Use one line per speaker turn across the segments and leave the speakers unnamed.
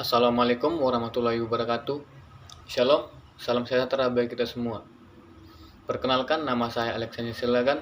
Assalamualaikum warahmatullahi wabarakatuh. Shalom, salam sejahtera bagi kita semua. Perkenalkan, nama saya Alexander Silagan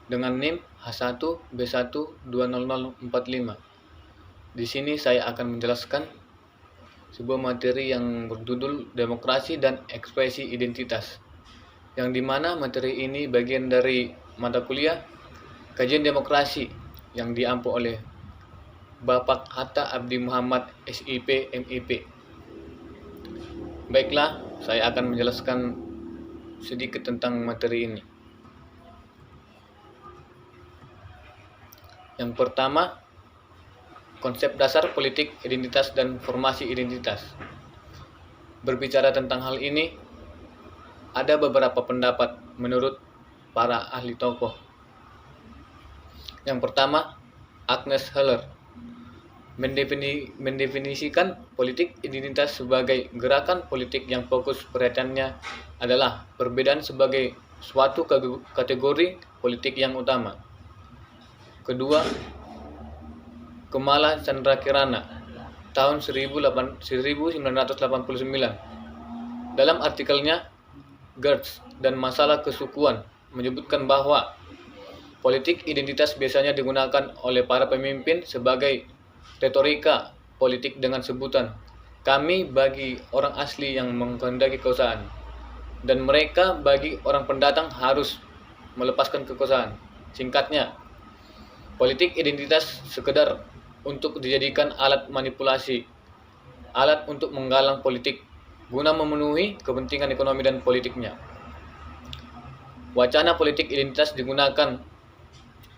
dengan NIM H1B1200045. Di sini saya akan menjelaskan sebuah materi yang berjudul Demokrasi dan Ekspresi Identitas, yang dimana materi ini bagian dari mata kuliah Kajian Demokrasi yang diampu oleh Bapak Hatta Abdi Muhammad SIP MIP. Baiklah, saya akan menjelaskan sedikit tentang materi ini. Yang pertama, konsep dasar politik identitas dan formasi identitas. Berbicara tentang hal ini, ada beberapa pendapat menurut para ahli tokoh. Yang pertama, Agnes Heller mendefinisikan politik identitas sebagai gerakan politik yang fokus perhatiannya adalah perbedaan sebagai suatu kategori politik yang utama. Kedua, Kemala Chandrakirana tahun 1989 dalam artikelnya GERDS dan Masalah Kesukuan menyebutkan bahwa politik identitas biasanya digunakan oleh para pemimpin sebagai retorika politik dengan sebutan kami bagi orang asli yang menghendaki kekuasaan, dan mereka bagi orang pendatang harus melepaskan kekuasaan. Singkatnya, politik identitas sekedar untuk dijadikan alat manipulasi, alat untuk menggalang politik guna memenuhi kepentingan ekonomi dan politiknya. Wacana politik identitas digunakan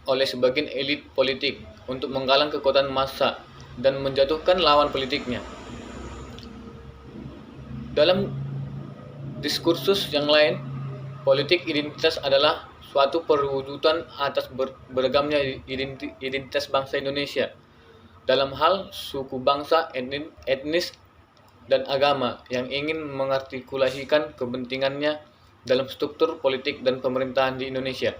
oleh sebagian elit politik untuk menggalang kekuatan massa dan menjatuhkan lawan politiknya. Dalam diskursus yang lain, politik identitas adalah suatu perwujudan atas beragamnya identitas bangsa Indonesia dalam hal suku bangsa, etnis, dan agama yang ingin mengartikulasikan kepentingannya dalam struktur politik dan pemerintahan di Indonesia.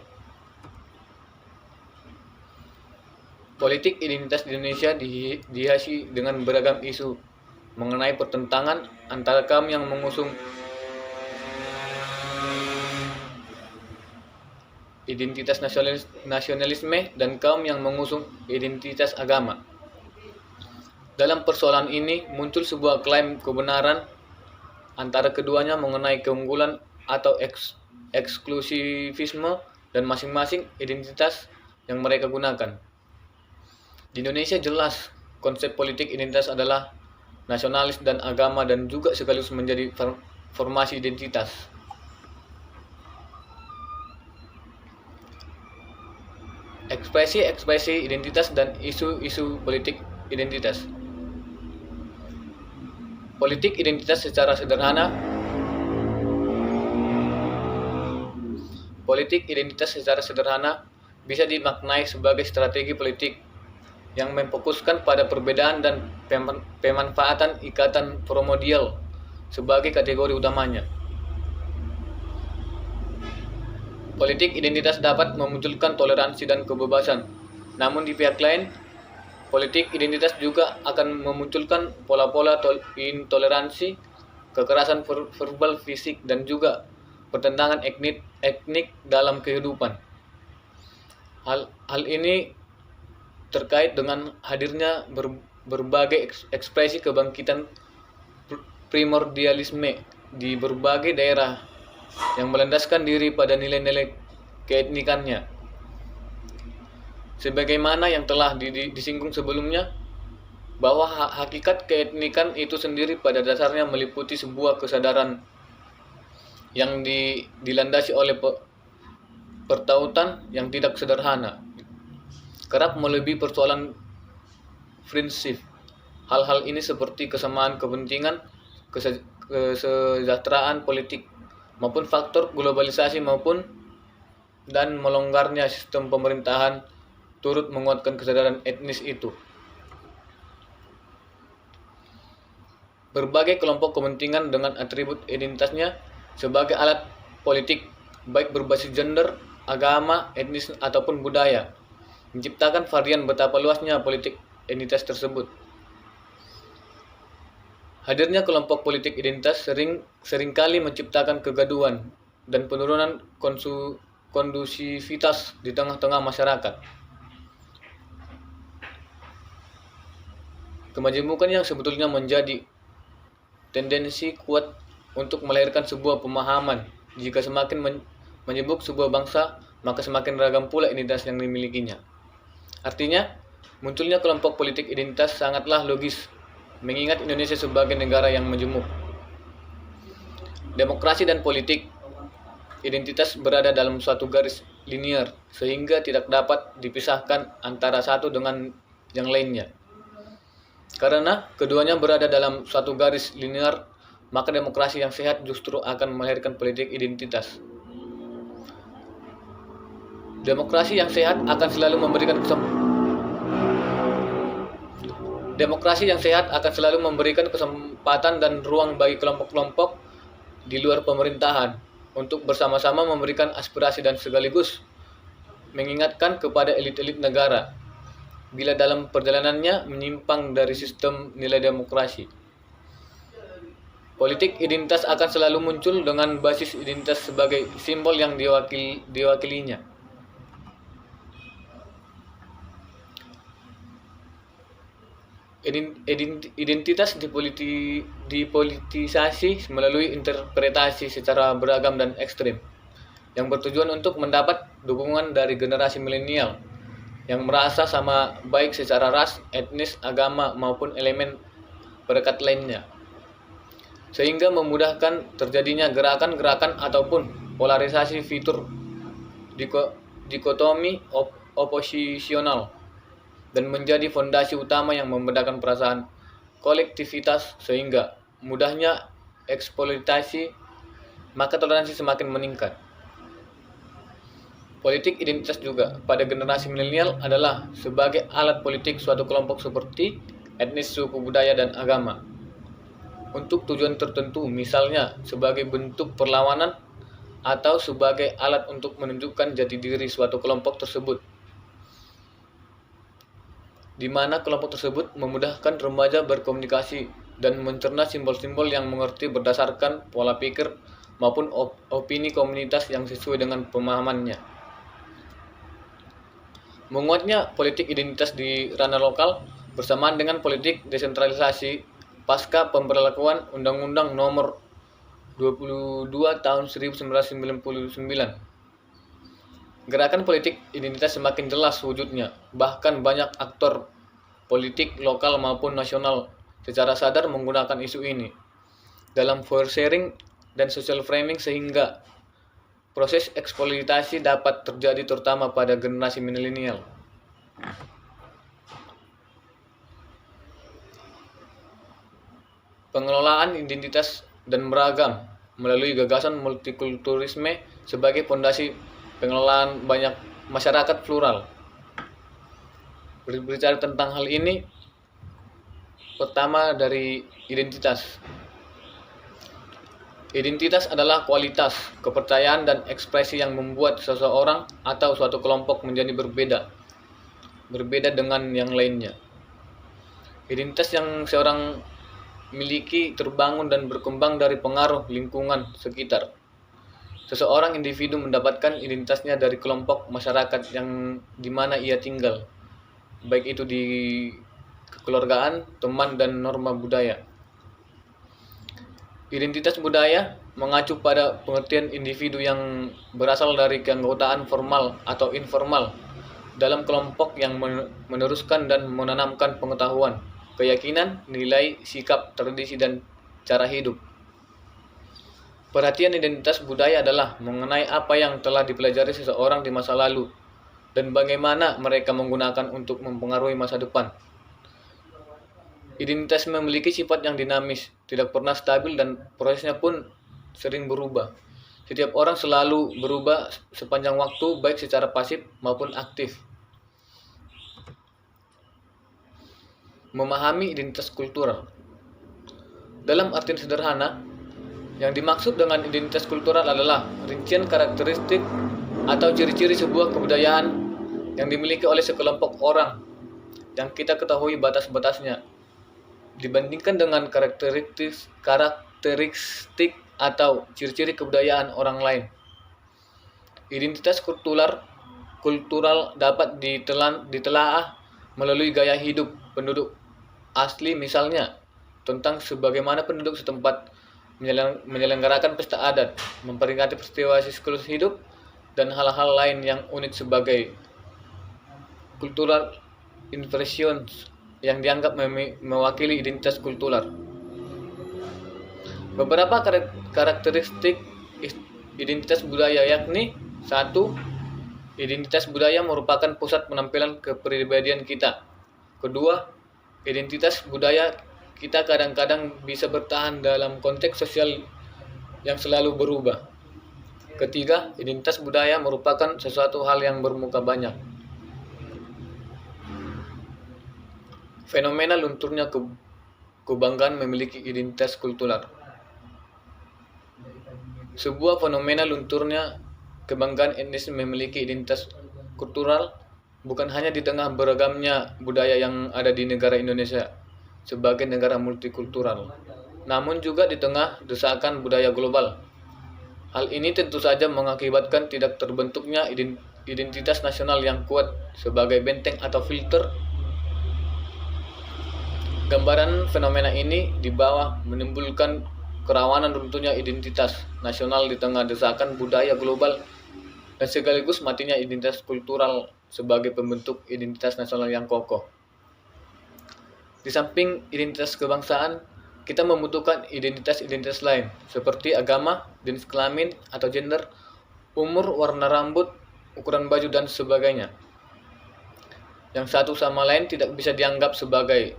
Politik identitas di Indonesia dihiasi dengan beragam isu mengenai pertentangan antara kaum yang mengusung identitas nasionalisme dan kaum yang mengusung identitas agama. Dalam persoalan ini muncul sebuah klaim kebenaran antara keduanya mengenai keunggulan atau eksklusivisme dan masing-masing identitas yang mereka gunakan. Di Indonesia jelas konsep politik identitas adalah nasionalis dan agama dan juga sekaligus menjadi formasi identitas. Ekspresi identitas dan isu-isu politik identitas. Politik identitas secara sederhana bisa dimaknai sebagai strategi politik yang memfokuskan pada perbedaan dan pemanfaatan ikatan primordial sebagai kategori utamanya. Politik identitas dapat memunculkan toleransi dan kebebasan, namun di pihak lain, politik identitas juga akan memunculkan pola-pola intoleransi, kekerasan verbal, fisik, dan juga pertentangan etnik dalam kehidupan. Hal ini terkait dengan hadirnya berbagai ekspresi kebangkitan primordialisme di berbagai daerah yang melandaskan diri pada nilai-nilai keetnikannya. Sebagaimana yang telah disinggung sebelumnya, bahwa hakikat keetnikan itu sendiri pada dasarnya meliputi sebuah kesadaran yang dilandasi oleh pertautan yang tidak sederhana, kerap melebihi persoalan prinsip. Hal-hal ini seperti kesamaan kepentingan, kesejahteraan politik, maupun faktor globalisasi dan melonggarnya sistem pemerintahan turut menguatkan kesadaran etnis itu. Berbagai kelompok kepentingan dengan atribut identitasnya sebagai alat politik, baik berbasis gender, agama, etnis, ataupun budaya, menciptakan varian betapa luasnya politik identitas tersebut. Hadirnya kelompok politik identitas seringkali menciptakan kegaduhan dan penurunan kondusivitas di tengah-tengah masyarakat. Kemajemukan yang sebetulnya menjadi tendensi kuat untuk melahirkan sebuah pemahaman. Jika semakin menyebut sebuah bangsa, maka semakin ragam pula identitas yang dimilikinya. Artinya, munculnya kelompok politik identitas sangatlah logis, mengingat Indonesia sebagai negara yang majemuk. Demokrasi dan politik identitas berada dalam suatu garis linear, sehingga tidak dapat dipisahkan antara satu dengan yang lainnya. Karena keduanya berada dalam suatu garis linear, maka demokrasi yang sehat justru akan melahirkan politik identitas. Demokrasi yang sehat akan selalu memberikan kesempatan dan ruang bagi kelompok-kelompok di luar pemerintahan untuk bersama-sama memberikan aspirasi dan sekaligus mengingatkan kepada elit-elit negara bila dalam perjalanannya menyimpang dari sistem nilai demokrasi. Politik identitas akan selalu muncul dengan basis identitas sebagai simbol yang diwakilinya. Identitas dipolitisasi melalui interpretasi secara beragam dan ekstrim, yang bertujuan untuk mendapat dukungan dari generasi milenial yang merasa sama baik secara ras, etnis, agama, maupun elemen perekat lainnya, sehingga memudahkan terjadinya gerakan-gerakan ataupun polarisasi fitur dikotomi oposisional dan menjadi fondasi utama yang membedakan perasaan kolektivitas sehingga mudahnya eksploitasi, maka toleransi semakin meningkat. Politik identitas juga pada generasi milenial adalah sebagai alat politik suatu kelompok seperti etnis, suku, budaya, dan agama untuk tujuan tertentu, misalnya sebagai bentuk perlawanan atau sebagai alat untuk menunjukkan jati diri suatu kelompok tersebut, di mana kelompok tersebut memudahkan remaja berkomunikasi dan mencerna simbol-simbol yang mengerti berdasarkan pola pikir maupun opini komunitas yang sesuai dengan pemahamannya. Menguatnya politik identitas di ranah lokal bersamaan dengan politik desentralisasi pasca pemberlakuan Undang-Undang Nomor 22 Tahun 1999. Gerakan politik identitas semakin jelas wujudnya, bahkan banyak aktor politik lokal maupun nasional secara sadar menggunakan isu ini dalam voice sharing dan social framing sehingga proses eksploitasi dapat terjadi terutama pada generasi milenial. Pengelolaan identitas dan beragam melalui gagasan multikulturalisme sebagai fondasi pengelolaan banyak masyarakat plural. Berbicara tentang hal ini, pertama dari identitas. Identitas adalah kualitas, kepercayaan, dan ekspresi yang membuat seseorang atau suatu kelompok menjadi berbeda dengan yang lainnya. Identitas yang seorang miliki terbangun dan berkembang dari pengaruh lingkungan sekitar. Seseorang individu mendapatkan identitasnya dari kelompok masyarakat yang di mana ia tinggal, baik itu di kekeluargaan, teman, dan norma budaya. Identitas budaya mengacu pada pengertian individu yang berasal dari keanggotaan formal atau informal dalam kelompok yang meneruskan dan menanamkan pengetahuan, keyakinan, nilai, sikap, tradisi, dan cara hidup. Perhatian identitas budaya adalah mengenai apa yang telah dipelajari seseorang di masa lalu dan bagaimana mereka menggunakan untuk mempengaruhi masa depan. Identitas memiliki sifat yang dinamis, tidak pernah stabil, dan prosesnya pun sering berubah. Setiap orang selalu berubah sepanjang waktu, baik secara pasif maupun aktif. Memahami identitas kultural. Dalam artian sederhana, yang dimaksud dengan identitas kultural adalah rincian karakteristik atau ciri-ciri sebuah kebudayaan yang dimiliki oleh sekelompok orang yang kita ketahui batas-batasnya, dibandingkan dengan karakteristik atau ciri-ciri kebudayaan orang lain. Identitas kultural dapat ditelaah melalui gaya hidup penduduk asli, misalnya tentang sebagaimana penduduk setempat menyelenggarakan pesta adat, memperingati peristiwa siklus hidup, dan hal-hal lain yang unik sebagai cultural impressions yang dianggap mewakili identitas kultural. Beberapa karakteristik identitas budaya yakni: 1. Identitas budaya merupakan pusat penampilan kepribadian kita. Kedua, identitas budaya kita kadang-kadang bisa bertahan dalam konteks sosial yang selalu berubah. Ketiga, identitas budaya merupakan sesuatu hal yang bermuka banyak. Fenomena lunturnya kebanggaan memiliki identitas kultural. Sebuah fenomena lunturnya kebanggaan etnis memiliki identitas kultural bukan hanya di tengah beragamnya budaya yang ada di negara Indonesia sebagai negara multikultural, namun juga di tengah desakan budaya global. Hal ini tentu saja mengakibatkan tidak terbentuknya identitas nasional yang kuat sebagai benteng atau filter. Gambaran fenomena ini di bawah menimbulkan kerawanan runtuhnya identitas nasional di tengah desakan budaya global dan sekaligus matinya identitas kultural sebagai pembentuk identitas nasional yang kokoh. Di samping identitas kebangsaan, kita membutuhkan identitas-identitas lain seperti agama, jenis kelamin atau gender, umur, warna rambut, ukuran baju, dan sebagainya. Yang satu sama lain tidak bisa dianggap sebagai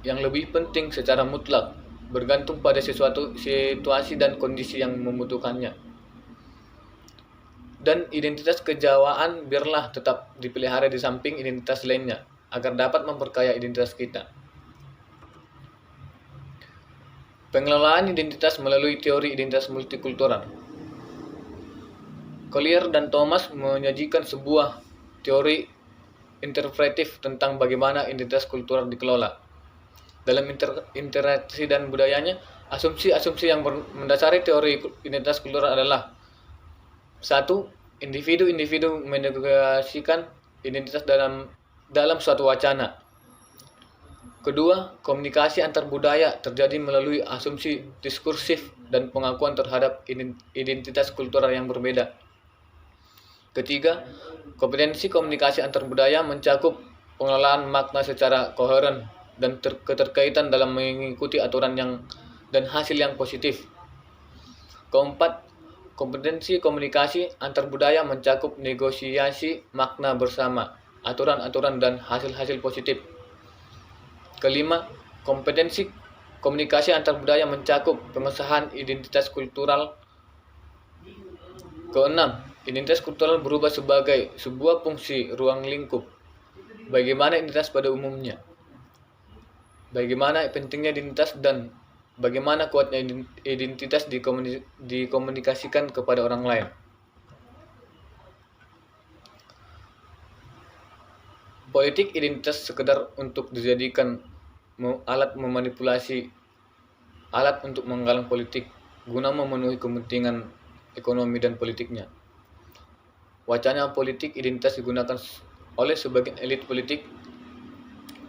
yang lebih penting secara mutlak, bergantung pada situasi dan kondisi yang membutuhkannya. Dan identitas kejawaan biarlah tetap dipelihara di samping identitas lainnya, agar dapat memperkaya identitas kita. Pengelolaan identitas melalui teori identitas multikultural. Collier dan Thomas menyajikan sebuah teori interpretif tentang bagaimana identitas kultural dikelola. Dalam interaksi dan budayanya, asumsi-asumsi yang mendasari teori identitas kultural adalah: 1. Individu-individu menegasikan identitas dalam suatu wacana. Kedua, komunikasi antar budaya terjadi melalui asumsi diskursif dan pengakuan terhadap identitas kultural yang berbeda. Ketiga, kompetensi komunikasi antar budaya mencakup pengelolaan makna secara koheren dan keterkaitan dalam mengikuti aturan dan hasil yang positif. Keempat, kompetensi komunikasi antar budaya mencakup negosiasi makna bersama, aturan-aturan, dan hasil-hasil positif. Kelima, kompetensi komunikasi antar budaya mencakup pengesahan identitas kultural. Keenam, identitas kultural berubah sebagai sebuah fungsi ruang lingkup. Bagaimana identitas pada umumnya? Bagaimana pentingnya identitas dan bagaimana kuatnya identitas dikomunikasikan kepada orang lain. Politik identitas sekedar untuk dijadikan alat memanipulasi, alat untuk menggalang politik guna memenuhi kepentingan ekonomi dan politiknya. Wacana politik identitas digunakan oleh sebagian elit politik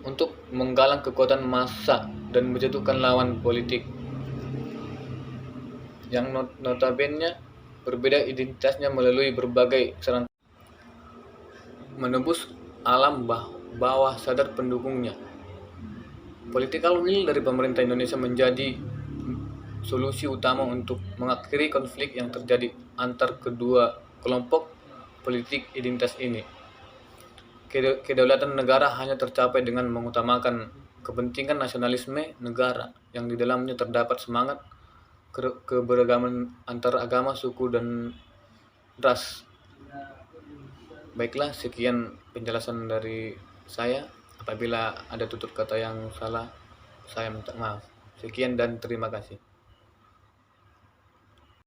untuk menggalang kekuatan massa dan menjatuhkan lawan politik yang notabene berbeda identitasnya melalui berbagai serangkaian menembus alam bawah sadar pendukungnya. Political will dari pemerintah Indonesia menjadi solusi utama untuk mengakhiri konflik yang terjadi antar kedua kelompok politik identitas ini. Kedaulatan negara hanya tercapai dengan mengutamakan kepentingan nasionalisme negara yang di dalamnya terdapat semangat keberagaman antar agama, suku, dan ras. Baiklah, sekian penjelasan dari saya. Apabila ada tutur kata yang salah, saya minta maaf. Sekian dan terima kasih.